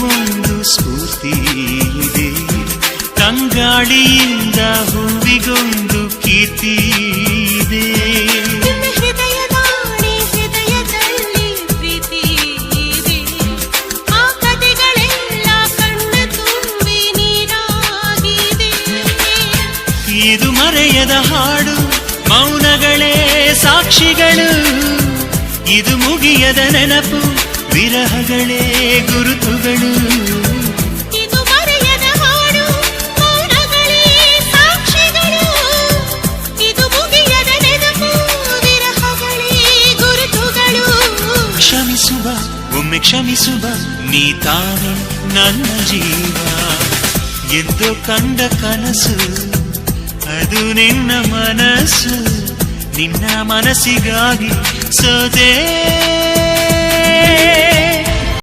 ಒಂದು ಸ್ಫೂರ್ತಿ ಇದೆ. ತಂಗಾಳಿಯಿಂದ ಹೂವಿಗೊಂದು ಕೀರ್ತಿ ಇದೆ. ಹೃದಯದಲ್ಲಿ ಪ್ರೀತಿ ಇದೆ. ಆ ಕಥೆಗಳೆಲ್ಲ ಕಣ್ಣ ತುಂಬಿ ನೀರಾಗಿದೆ. ಇದು ಮರೆಯದ ಹಾಡು, ಮೌನಗಳೇ ಸಾಕ್ಷಿಗಳು. ಇದು ಮುಗಿಯದ ನೆನಪು, ವಿರಹಗಳೇ ಗುರುತುಗಳು. ಇದು ಮರೆಯದ ಹಾಡು, ಮೌನಗಳೇ ಸಾಕ್ಷಿಗಳು. ಇದು ಮುಗಿಯದ ನೆನಪು, ವಿರಹಗಳೇ ಗುರುತುಗಳು. ಕ್ಷಮಿಸುವ, ಒಮ್ಮೆ ಕ್ಷಮಿಸುವ, ನೀ ತಾನೆ ನನ್ನ ಜೀವ. ಎಂದು ಕಂಡ ಕನಸು ಅದು ನಿನ್ನ ಮನಸ್ಸು. ನಿನ್ನ ಮನಸ್ಸಿಗಾಗಿ ಸೋದೆ.